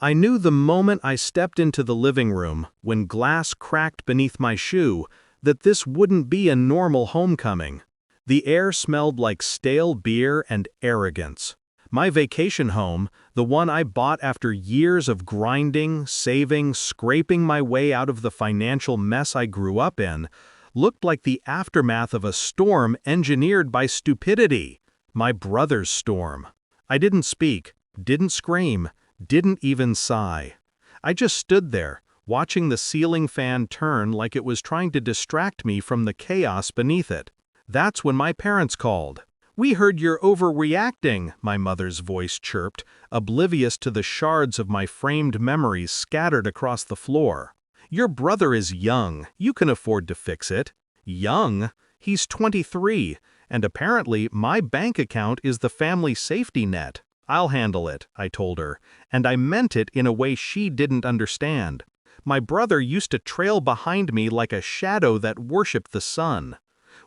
I knew the moment I stepped into the living room, when glass cracked beneath my shoe, that this wouldn't be a normal homecoming. The air smelled like stale beer and arrogance. My vacation home, the one I bought after years of grinding, saving, scraping my way out of the financial mess I grew up in, looked like the aftermath of a storm engineered by stupidity. My brother's storm. I didn't speak, didn't scream, didn't even sigh. I just stood there, watching the ceiling fan turn like it was trying to distract me from the chaos beneath it. That's when my parents called. "We heard you're overreacting," my mother's voice chirped, oblivious to the shards of my framed memories scattered across the floor. "Your brother is young. You can afford to fix it." Young? He's 23, and apparently my bank account is the family safety net. "I'll handle it," I told her, and I meant it in a way she didn't understand. My brother used to trail behind me like a shadow that worshipped the sun.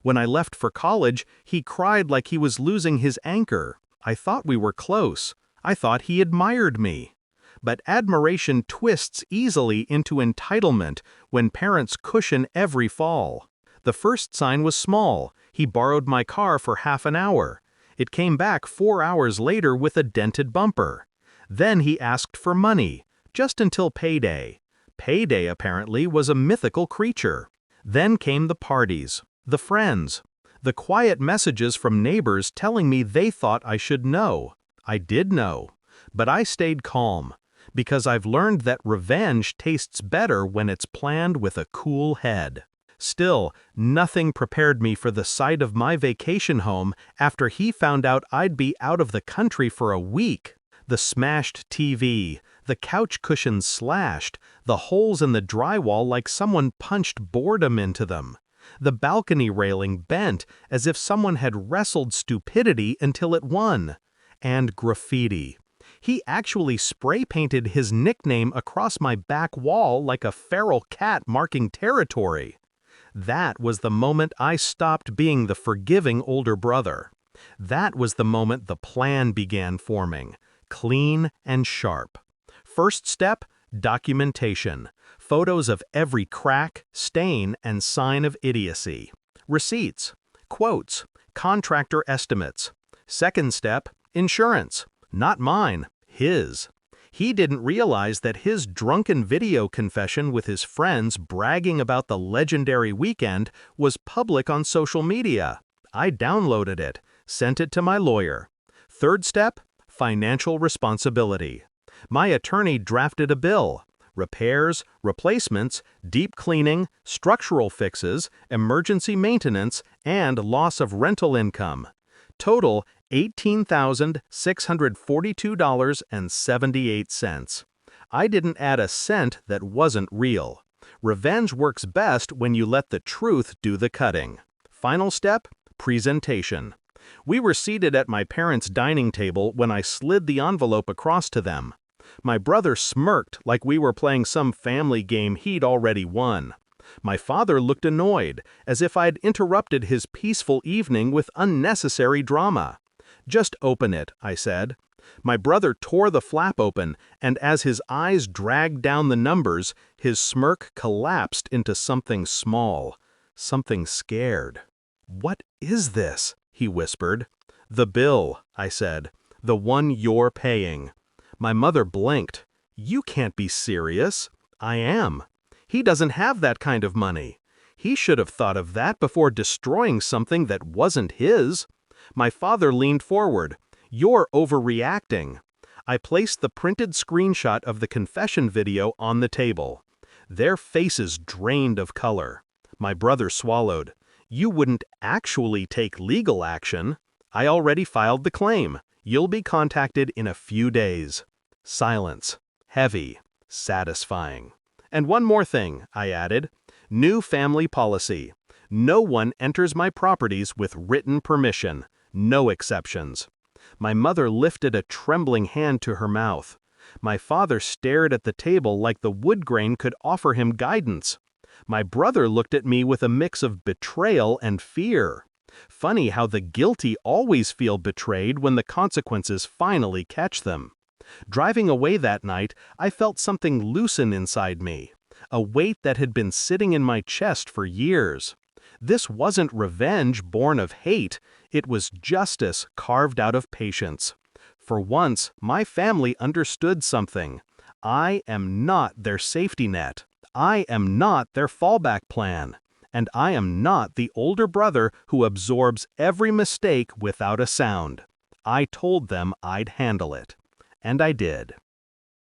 When I left for college, he cried like he was losing his anchor. I thought we were close. I thought he admired me. But admiration twists easily into entitlement when parents cushion every fall. The first sign was small. He borrowed my car for half an hour. It came back 4 hours later with a dented bumper. Then he asked for money, just until payday. Payday, apparently, was a mythical creature. Then came the parties, the friends, the quiet messages from neighbors telling me they thought I should know. I did know, but I stayed calm, because I've learned that revenge tastes better when it's planned with a cool head. Still, nothing prepared me for the sight of my vacation home after he found out I'd be out of the country for a week. The smashed TV, the couch cushions slashed, the holes in the drywall like someone punched boredom into them. The balcony railing bent as if someone had wrestled stupidity until it won. And graffiti. He actually spray-painted his nickname across my back wall like a feral cat marking territory. That was the moment I stopped being the forgiving older brother. That was the moment the plan began forming, clean and sharp. First step, documentation. Photos of every crack, stain, and sign of idiocy. Receipts, quotes, contractor estimates. Second step, insurance. Not mine, his. He didn't realize that his drunken video confession with his friends bragging about the legendary weekend was public on social media. I downloaded it, sent it to my lawyer. Third step, financial responsibility. My attorney drafted a bill. Repairs, replacements, deep cleaning, structural fixes, emergency maintenance, and loss of rental income. Total $18,642.78. I didn't add a cent that wasn't real. Revenge works best when you let the truth do the cutting. Final step, presentation. We were seated at my parents' dining table when I slid the envelope across to them. My brother smirked like we were playing some family game he'd already won. My father looked annoyed, as if I'd interrupted his peaceful evening with unnecessary drama. "Just open it," I said. My brother tore the flap open, and as his eyes dragged down the numbers, his smirk collapsed into something small, something scared. "What is this?" he whispered. "The bill," I said. "The one you're paying." My mother blinked. "You can't be serious." "I am. He doesn't have that kind of money. He should have thought of that before destroying something that wasn't his." My father leaned forward. "You're overreacting." I placed the printed screenshot of the confession video on the table. Their faces drained of color. My brother swallowed. "You wouldn't actually take legal action." "I already filed the claim. You'll be contacted in a few days." Silence. Heavy. Satisfying. "And one more thing," I added. "New family policy. No one enters my properties with written permission. No exceptions." My mother lifted a trembling hand to her mouth. My father stared at the table like the wood grain could offer him guidance. My brother looked at me with a mix of betrayal and fear. Funny how the guilty always feel betrayed when the consequences finally catch them. Driving away that night, I felt something loosen inside me, a weight that had been sitting in my chest for years. This wasn't revenge born of hate, it was justice carved out of patience. For once, my family understood something. I am not their safety net. I am not their fallback plan. And I am not the older brother who absorbs every mistake without a sound. I told them I'd handle it. And I did.